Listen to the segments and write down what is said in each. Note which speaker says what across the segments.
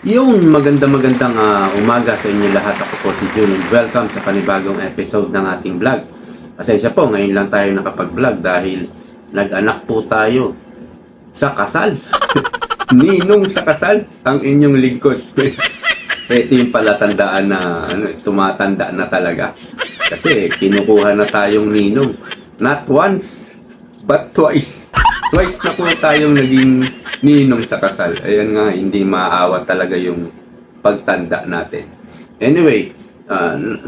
Speaker 1: Yung magandang umaga sa inyo lahat. Ako po si June and welcome sa panibagong episode ng ating vlog. Pasensya po, ngayon lang tayo nakapag-vlog dahil nag-anak po tayo sa kasal. Ninong sa kasal, ang inyong lingkod. Ito yung palatandaan na tumatanda na talaga. Kasi kinukuha na tayong ninong. Not once, but twice. Twice na po tayong naging ninong sa kasal. Ayan nga, hindi maawa talaga yung pagtanda natin. Anyway,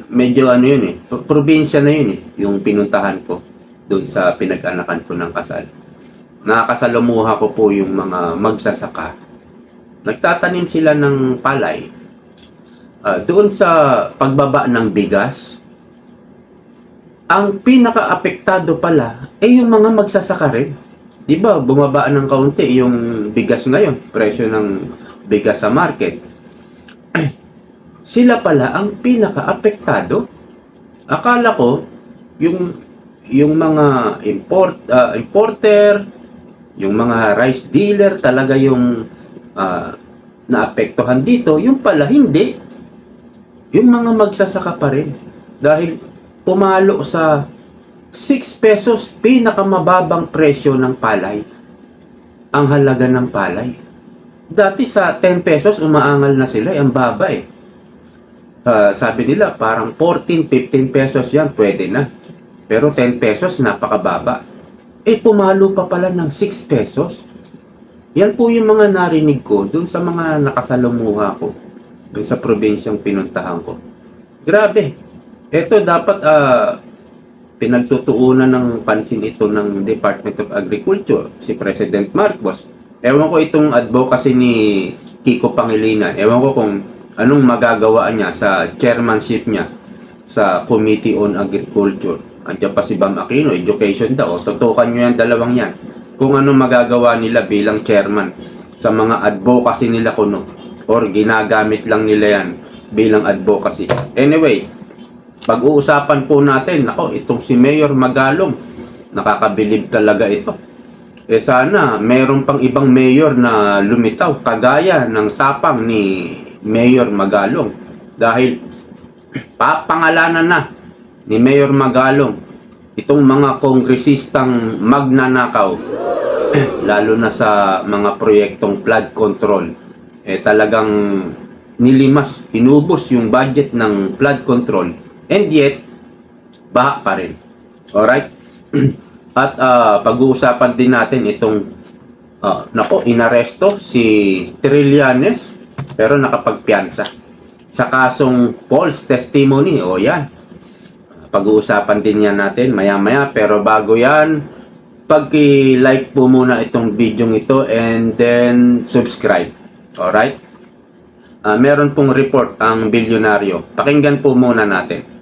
Speaker 1: medyo yun eh. Probinsya na yun eh. Yung pinuntahan ko doon sa pinag-anakan ko ng kasal. Nakakasalamuha ko po yung mga magsasaka. Nagtatanim sila ng palay. Doon sa pagbaba ng bigas, ang pinaka-apektado pala ay yung mga magsasaka rin. Di ba, bumaba ng kaunti yung bigas ngayon, presyo ng bigas sa market. Sila pala ang pinaka-apektado. Akala ko, yung mga importer, yung mga rice dealer talaga yung naapektuhan dito. Yung pala, hindi. Yung mga magsasaka pa rin. Dahil pumalo sa 6 pesos, pinakamababang presyo ng palay. Ang halaga ng palay. Dati sa 10 pesos, umaangal na sila. Ang baba eh. Sabi nila, parang 14, 15 pesos yan, pwede na. Pero 10 pesos, napakababa. Pumalo pa pala ng 6 pesos. Yan po yung mga narinig ko dun sa mga nakasalamuha ko. Dun sa probinsyang pinuntahan ko. Grabe. Ito dapat pinagtutuunan ng pansin ito ng Department of Agriculture, si President Marcos. Ewan ko itong advocacy ni Kiko Pangilinan. Ewan ko kung anong magagawa niya sa chairmanship niya sa Committee on Agriculture. Andiyan pa si Bam Aquino, Education daw. Tutukan nyo yan, dalawang yan. Kung anong magagawa nila bilang chairman sa mga advocacy nila kuno. Or ginagamit lang nila yan bilang advocacy. Anyway, pag-uusapan po natin, itong si Mayor Magalong, nakakabilib talaga ito. Sana meron pang ibang mayor na lumitaw, kagaya ng tapang ni Mayor Magalong. Dahil papangalanan na ni Mayor Magalong itong mga kongresistang magnanakaw, lalo na sa mga proyektong flood control. Talagang nilimas, inubos yung budget ng flood control. And yet, baha pa rin. Alright? At pag-uusapan din natin itong inaresto si Trillanes pero nakapagpiyansa sa kasong false testimony. O yan. Pag-uusapan din yan natin maya-maya. Pero bago yan, pag-like po muna itong video ito and then subscribe. Alright? Meron pong report ang bilyonaryo. Pakinggan po muna natin.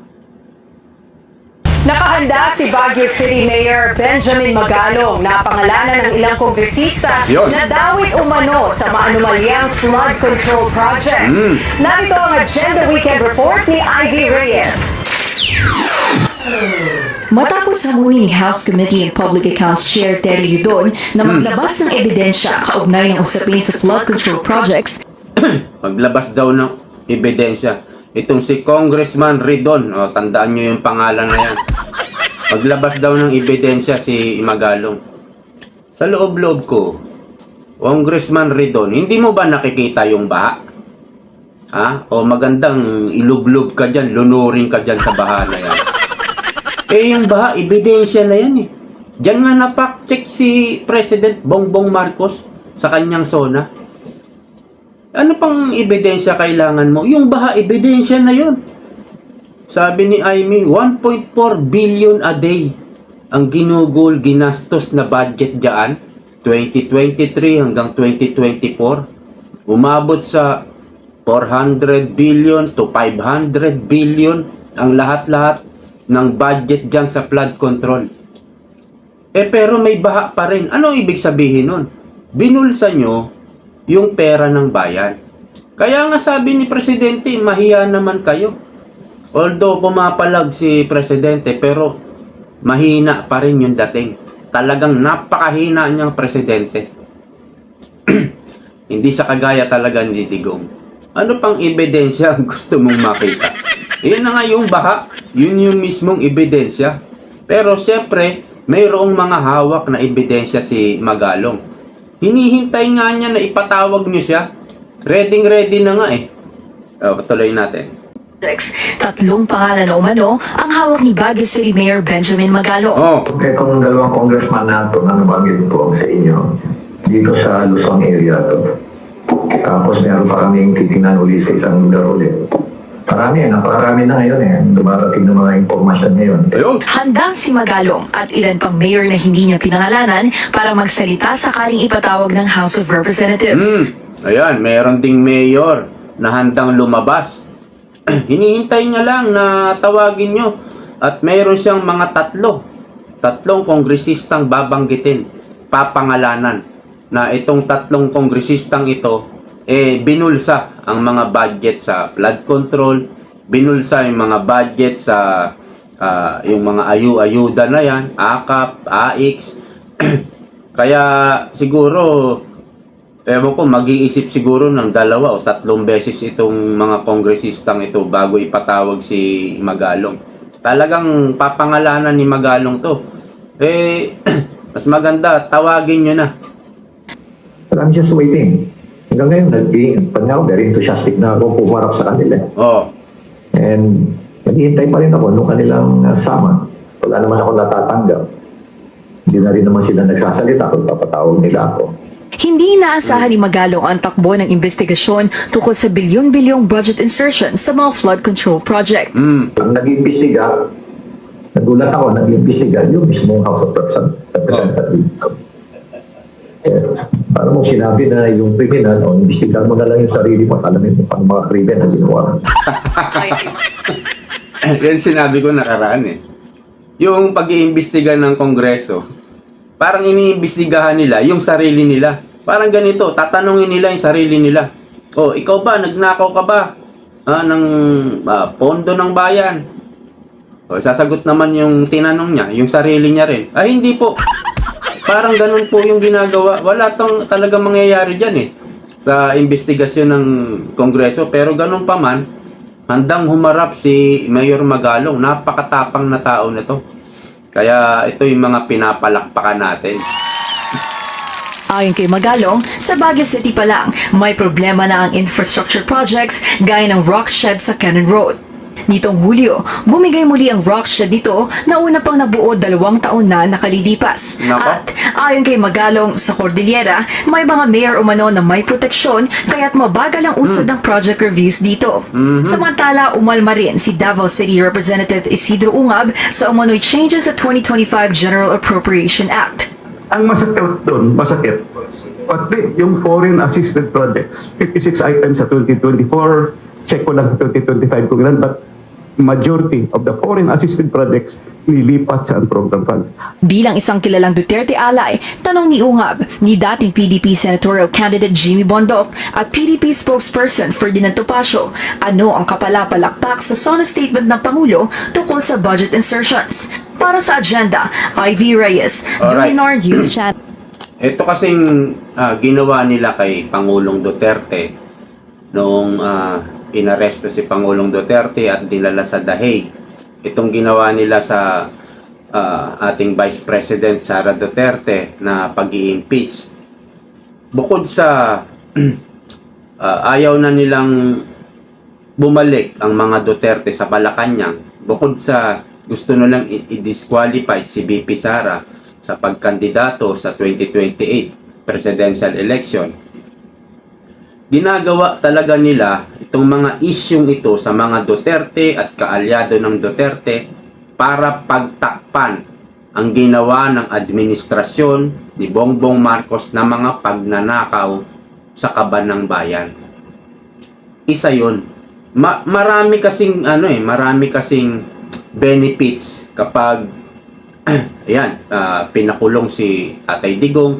Speaker 2: Nakahanda si Baguio City Mayor Benjamin Magalong na pangalanan ng ilang kongresista na dawit umano sa maanumalyang flood control projects. Narito ang Agenda Weekend Report ni Ivy Reyes.
Speaker 3: Matapos hamuni ni House Committee on Public Accounts Chair Terry Yudon na maglabas ng ebidensya kaugnay ng usapin sa flood control projects,
Speaker 1: maglabas daw ng ebidensya. Itong si Congressman Ridon, tandaan nyo yung pangalan na yan. Maglabas daw ng ebidensya si Magalong. Sa loob-loob ko, Congressman Ridon, hindi mo ba nakikita yung baha? O magandang ilublog ka dyan, lunurin ka dyan sa baha na yan. Yung baha, ebidensya na yan eh. Diyan nga na-fact-check si President Bongbong Marcos sa kanyang SONA. Ano pang ebidensya kailangan mo? Yung baha, ebidensya na yun. Sabi ni Amy, 1.4 billion a day ang ginastos na budget dyan, 2023 hanggang 2024. Umabot sa 400 billion to 500 billion ang lahat-lahat ng budget dyan sa flood control. Pero may baha pa rin. Ano ibig sabihin nun? Binulsa nyo yung pera ng bayan. Kaya nga sabi ni Presidente, mahiya naman kayo. Although pumapalag si Presidente, pero mahina pa rin yung dating. Talagang napakahina niyang Presidente. Hindi siya kagaya talaga ni Digong. Ano pang ebidensya ang gusto mong makita? Yun na nga yung baha. Yun yung mismong ebidensya. Pero siyempre, mayroong mga hawak na ebidensya si Magalong. Hinihintay nga niya na ipatawag niyo siya. Ready na nga eh. Patuloy natin.
Speaker 3: Tatlong pangalan na umano ang hawak ni Baguio City Mayor Benjamin Magalong.
Speaker 1: Oh,
Speaker 4: Itong dalawang congressman na ito na nabanggit ko sa inyo, dito sa Luzon area to. Tapos meron pa kaming titingnan ulit sa isang lugar ulit. Napakarami na ngayon eh. Dumarating ng mga impormasyon ngayon.
Speaker 1: ayun.
Speaker 3: Handang si Magalong at ilan pang mayor na hindi niya pinangalanan para magsalita sakaling ipatawag ng House of Representatives.
Speaker 1: Ayan, mayroon ding mayor na handang lumabas. Hinihintay niya lang na tawagin nyo. At mayroon siyang mga tatlong kongresistang babanggitin, papangalanan, na itong tatlong kongresistang ito, binulsa ang mga budget sa flood control, binulsa yung mga budget sa yung mga ayuda na yan, AKAP, AIX. Kaya siguro, ewan ko, mag-iisip siguro ng 2 o 3 beses itong mga kongresistang ito bago ipatawag si Magalong. Talagang papangalanan ni Magalong to. Mas maganda, tawagin nyo na.
Speaker 4: I'm just waiting. Hanggang ngayon, pag nga, very enthusiastic na ako pumarap sa kanila.
Speaker 1: Oh,
Speaker 4: And naghihintay pa rin ako nung kanilang sama. Wala naman ako natatanggap. Hindi na rin naman sila nagsasalita kung papatawag nila ako.
Speaker 3: Hindi inaasahan ni Magalong ang takbo ng investigasyon tungkol sa bilyon-bilyong budget insertion sa mga flood control project.
Speaker 4: Ang nag-iimbestiga, nagulat ako, nag-iimbestiga yung mismong House of Representatives. Para mo sinabi na yung criminal, imbestigahan mo na lang yung sarili mo, alamin mo paano mga krimen na ginawa.
Speaker 1: yan sinabi ko nakaraan eh. Yung pag-iimbestiga ng Kongreso, parang iniimbestigahan nila yung sarili nila. Parang ganito, tatanungin nila yung sarili nila. Oh, ikaw ba, nagnakaw ka ba ng pondo ng bayan? O, sasagot naman yung tinanong niya, yung sarili niya rin. Ay, hindi po. Parang ganun po yung ginagawa. Wala tong talaga mangyayari dyan eh. Sa investigasyon ng Kongreso. Pero ganun pa man, handang humarap si Mayor Magalong. Napakatapang na tao na to. Kaya ito yung mga pinapalakpakan natin.
Speaker 3: Ayon kay Magalong, sa Baguio City pa lang, may problema na ang infrastructure projects gaya ng rock shed sa Cannon Road. Nitong Hulyo, bumigay muli ang rock shed dito na una pang nabuo 2 taon na nakalilipas.
Speaker 1: Nako.
Speaker 3: At ayon kay Magalong, sa Cordillera, may mga mayor umano na may proteksyon kaya't mabagal ang usad ng project reviews dito. Samantala, umalma rin si Davao City Representative Isidro Ungab sa umano'y changes sa 2025 General Appropriation Act.
Speaker 5: Ang masakit doon, pati yung foreign assisted projects, 56 items sa 2024, check ko lang sa 2025 kung ilan, but majority of the foreign assisted projects nilipat sa program fund.
Speaker 3: Bilang isang kilalang Duterte ally, tanong ni Ungab ni dating PDP senatorial candidate Jimmy Bondoc at PDP spokesperson Ferdinand Topacio, ano ang kapalapalaktak sa SONA statement ng Pangulo tungkol sa budget insertions. Para sa agenda, Ivy Reyes,
Speaker 1: Alright.
Speaker 3: Dulinar News Channel.
Speaker 1: Ito kasing ginawa nila kay Pangulong Duterte noong inaresto si Pangulong Duterte at dinala sa The Hague. Itong ginawa nila sa ating Vice President Sara Duterte na pag-i-impeach. Bukod sa ayaw na nilang bumalik ang mga Duterte sa Malacanang, bukod sa gusto nilang i-disqualify si VP Sara sa pagkandidato sa 2028 presidential election, ginagawa talaga nila itong mga isyung ito sa mga Duterte at kaalyado ng Duterte para pagtakpan ang ginawa ng administrasyon ni Bongbong Marcos na mga pagnanakaw sa kaban ng bayan. Isa yun. Marami kasing benefits kapag pinakulong si Tatay Digong,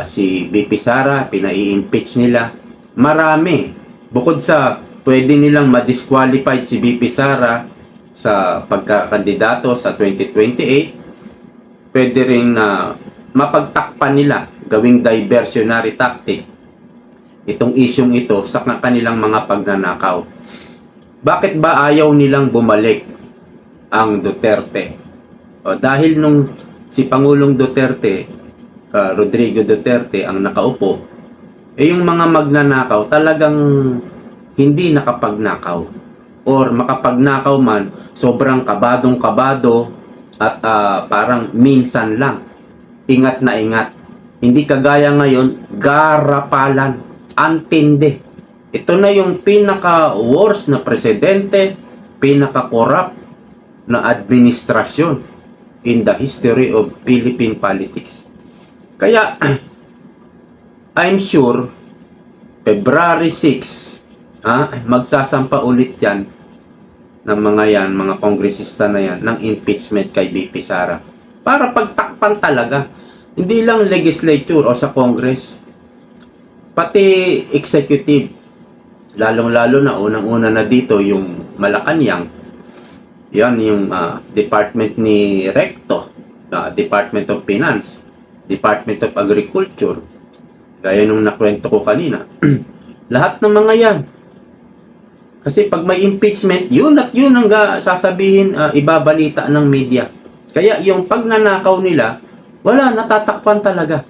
Speaker 1: si VP Sara, pinai-impeach nila. Marami. Bukod sa pwede nilang ma-disqualified si VP Sara sa pagkakandidato sa 2028, pwede rin na mapagtakpan nila, gawing diversionary tactic. itong isyong ito sa kanilang mga pagnanakaw. Bakit ba ayaw nilang bumalik ang Duterte? Dahil nung si Pangulong Duterte, Rodrigo Duterte ang nakaupo, yung mga magnanakaw talagang hindi nakapagnakaw, or makapagnakaw man, sobrang kabadong-kabado at parang minsan lang, ingat na ingat. Hindi kagaya ngayon, garapalan, antindi. Ito na yung pinaka-worst na presidente, pinaka-corrupt na administrasyon in the history of Philippine politics. Kaya, I'm sure, February 6, magsasampa ulit yan ng mga kongresista na yan, ng impeachment kay BP Sara. Para pagtakpan talaga. Hindi lang legislature o sa Congress, pati executive. Lalong-lalo na, unang-una na dito, yung Malacanang. Yan, yung department ni Recto, Department of Finance, Department of Agriculture. Gaya nung nakwento ko kanina. Lahat ng mga yan. Kasi pag may impeachment, yun at yun ang sasabihin, ibabalita ng media. Kaya yung pagnanakaw nila, wala, natatakpan talaga.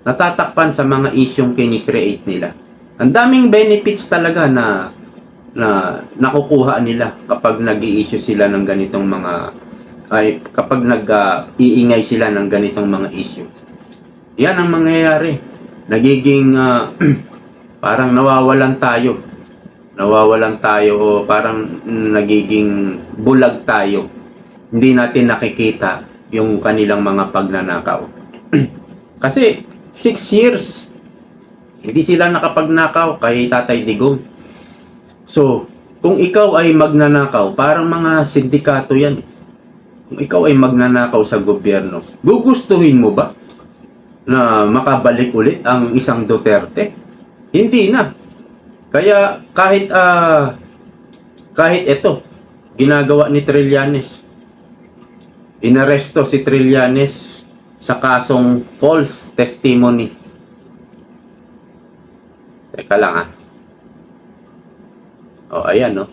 Speaker 1: Natatakpan sa mga isyong kinikreate nila. Ang daming benefits talaga na nakukuha nila kapag nag-i-issue sila ng ganitong kapag nag-iingay sila ng ganitong mga issue. Yan ang mangyayari. Nagiging parang nawawalan tayo o parang nagiging bulag tayo. Hindi natin nakikita yung kanilang mga pagnanakaw. Kasi 6 years hindi sila nakapagnakaw kay Tatay Digong. So, kung ikaw ay magnanakaw, parang mga sindikato yan. Kung ikaw ay magnanakaw sa gobyerno, gugustuhin mo ba na makabalik ulit ang isang Duterte? Hindi na. Kaya kahit ito, ginagawa ni Trillanes. Inaresto si Trillanes sa kasong false testimony. Teka lang ayan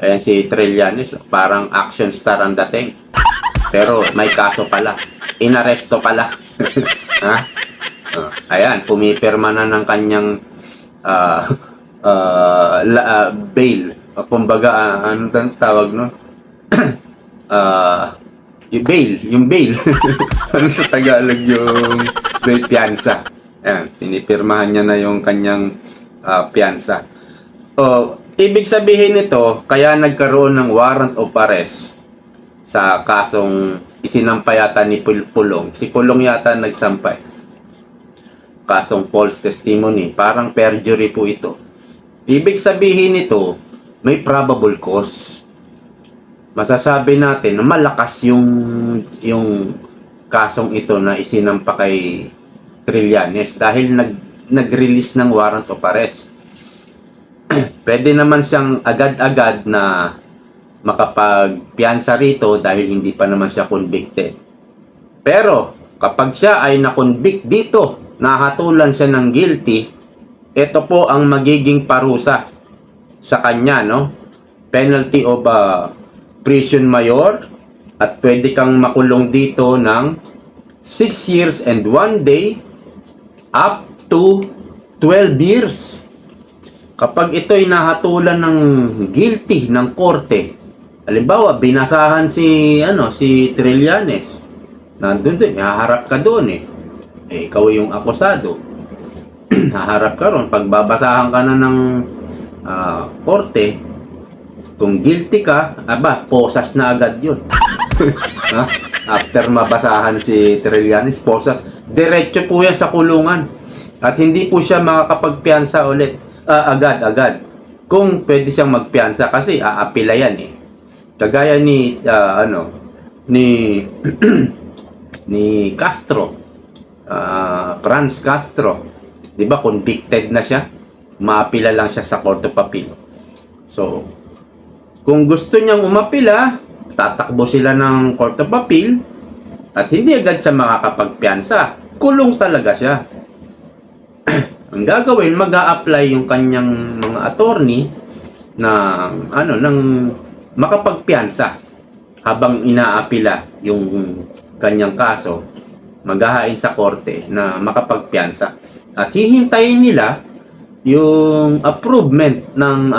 Speaker 1: Ayan si Trillanes, parang action star ang dating. Pero may kaso pala. Inaresto pala. Ayan, pumipirma na ng kanyang bail. Kumbaga, anong tawag yung bail. Ano sa Tagalog yung bail piyansa? Ayan, pinipirmahan niya na yung kanyang piyansa. Ibig sabihin nito, kaya nagkaroon ng warrant of arrest sa kasong isinampay yata ni Pulong. Si Pulong yata nagsampay. Kasong false testimony. Parang perjury po ito. Ibig sabihin nito, may probable cause. Masasabi natin na malakas yung kasong ito na isinampa kay Trillanes dahil nag-release ng warrant of arrest. Pwede naman siyang agad-agad na makapagpiyansa rito dahil hindi pa naman siya convicted. Pero kapag siya ay na-convict dito, nahatulan siya ng guilty, ito po ang magiging parusa sa kanya, penalty of prison mayor, at pwede kang makulong dito ng 6 years and 1 day up to 12 years. Kapag ito'y nahatulan ng guilty ng korte, halimbawa binasahan si Trillanes, nandun din, haharap ka doon ikaw yung akusado. Haharap ka ron, pag babasahan ka na ng korte, kung guilty ka, posas na agad yun. After mabasahan si Trillanes, posas, diretso po yan sa kulungan. At hindi po siya makakapagpiyansa ulit agad-agad. Kung pwede siyang magpiyansa kasi aapila yan Kagaya ni ni Castro, Franz Castro, 'di ba, convicted na siya, maapila lang siya sa Court of Appeal. So, kung gusto niyang umapila, tatakbo sila ng Court of Appeal at hindi agad siya makakapagpiyansa. Kulong talaga siya. Ang gagawin, mag-a-apply yung kanyang mga attorney na ng makapagpiyansa habang inaapila yung kanyang kaso, maghahain sa korte na makapagpiyansa. At hihintayin nila yung approvement ng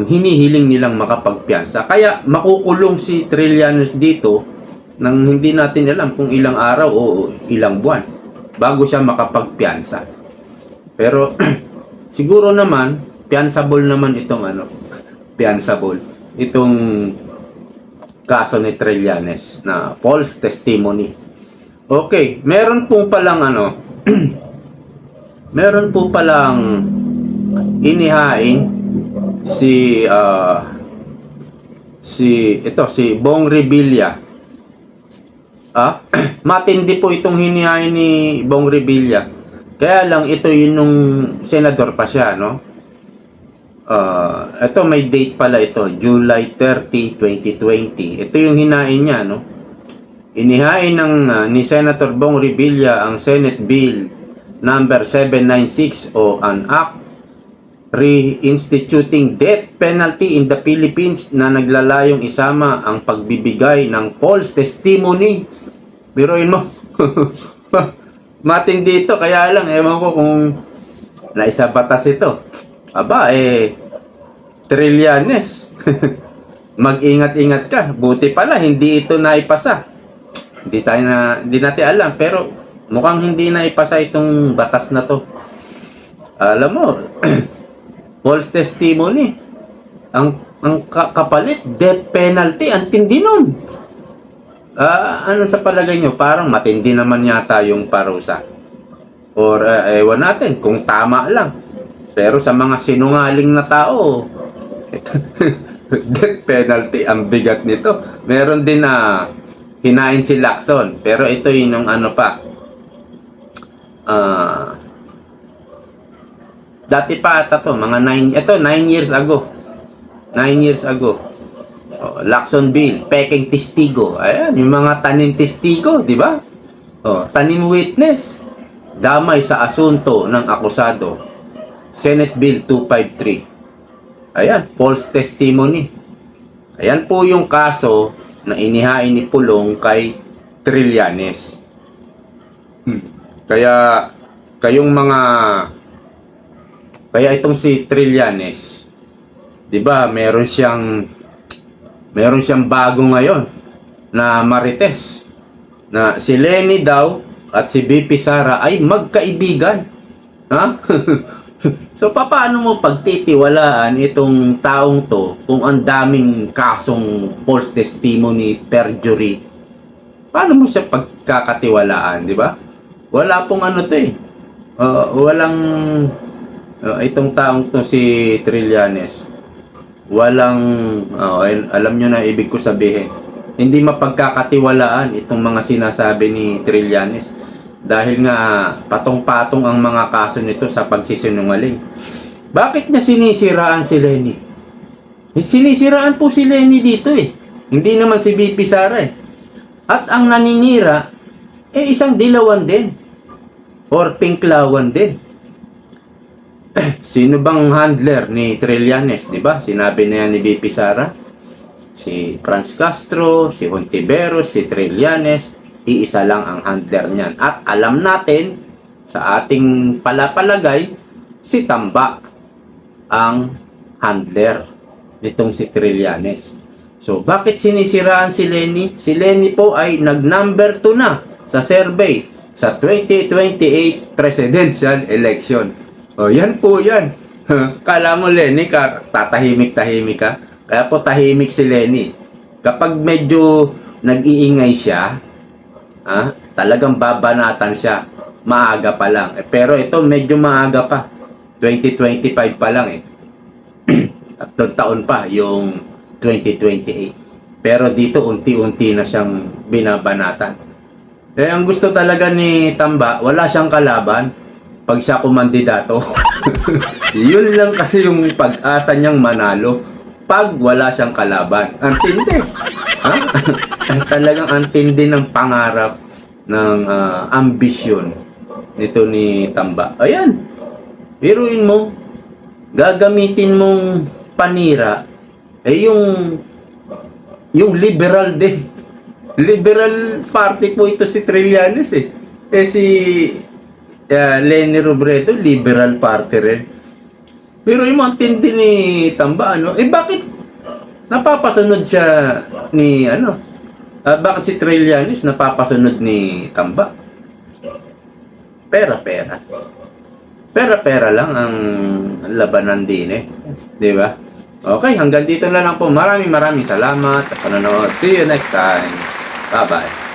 Speaker 1: hinihiling nilang makapagpiyansa. Kaya makukulong si Trillanes dito nang hindi natin alam kung ilang araw o ilang buwan bago siya makapagpiyansa. Pero siguro naman piansable naman itong piansable itong kaso ni Trillanes na false testimony. Okay, meron po palang meron po palang inihain si Bong Revilla. Matindi po itong hinihain ni Bong Revilla. Kaya lang ito yun nung senador pa siya, no? Ito may date pala ito, July 30, 2020. Ito yung hinain niya, no? Inihain ni Senator Bong Revilla ang Senate Bill number 796 o an act reinstituting death penalty in the Philippines na naglalayong isama ang pagbibigay ng false testimony. Biruin mo. Matindi ito, kaya lang ewan ko kung naisabatas ito. Trillanes. Mag-ingat-ingat ka. Buti pala hindi ito naipasa. Hindi natin alam, pero mukhang hindi naipasa itong batas na to. Alam mo, false testimony. Ang kapalit, death penalty. Ang tindi nun. Ano sa palagay nyo? Parang matindi naman yata yung parusa. Or ewan natin kung tama lang. Pero sa mga sinungaling na tao, death penalty, ang bigat nito. Meron din hinain si Lacson. Pero ito yung dati pa ata to, mga 9 years ago. 9 years ago. Lacson Bill, peking testigo. Ayan, yung mga tanim testigo, di ba? Tanim witness. Damay sa asunto ng akusado. Senate Bill 253. Ayan, false testimony. Ayan po yung kaso na inihain ni Pulong kay Trillanes. Kaya itong si Trillanes, 'di ba, meron siyang bago ngayon na marites na si Lenny daw at si BP Sara ay magkaibigan. So paano mo pagtitiwalaan itong taong to kung ang daming kasong false testimony, perjury? Paano mo siya pagkakatiwalaan, di ba? Wala pong itong taong to si Trillanes. Alam nyo na ibig ko sabihin. Hindi mapagkakatiwalaan itong mga sinasabi ni Trillanes. Dahil nga patong-patong ang mga kaso nito sa pagsisinungaling. Bakit niya sinisiraan si Lenny? Sinisiraan po si Lenny dito Hindi naman si BP Sara At ang naninira, isang dilawan din. Or pinklawan din. Sino bang handler ni Trillanes, di ba? Sinabi na yan ni BP Sara. Si Franz Castro, si Hontiveros, si Trillanes. Iisa lang ang handler niyan. At alam natin, sa ating palapalagay, si Tamba ang handler nitong si Trillanes. So, bakit sinisiraan si Lenny? Si Lenny po ay nag-number 2 na sa survey sa 2028 presidential election. Yan po yan. Kala mo, Lenny, tatahimik-tahimik ka? Kaya po tahimik si Lenny. Kapag medyo nag-iingay siya, talagang babanatan siya. Maaga pa lang. Pero ito medyo maaga pa. 2025 pa lang 3 taon pa yung 2028. Pero dito unti-unti na siyang binabanatan. Ang gusto talaga ni Tamba, wala siyang kalaban pag siya kumandidato. Yun lang kasi yung pag-asa niyang manalo pag wala siyang kalaban. Antindi. Talagang antindi ng pangarap ng ambisyon nito ni Tamba. Ayan. Biruin mo, gagamitin mong panira yung liberal din. Liberal party po ito si Trillanes si Leni Robredo, liberal party rin. Pero yung mga tindi ni Tamba, bakit napapasunod siya ni, bakit si Trillanes napapasunod ni Tamba? Pera lang ang labanan din di ba? Okay, hanggang dito na lang po. Maraming salamat sa panonood. See you next time. Bye-bye.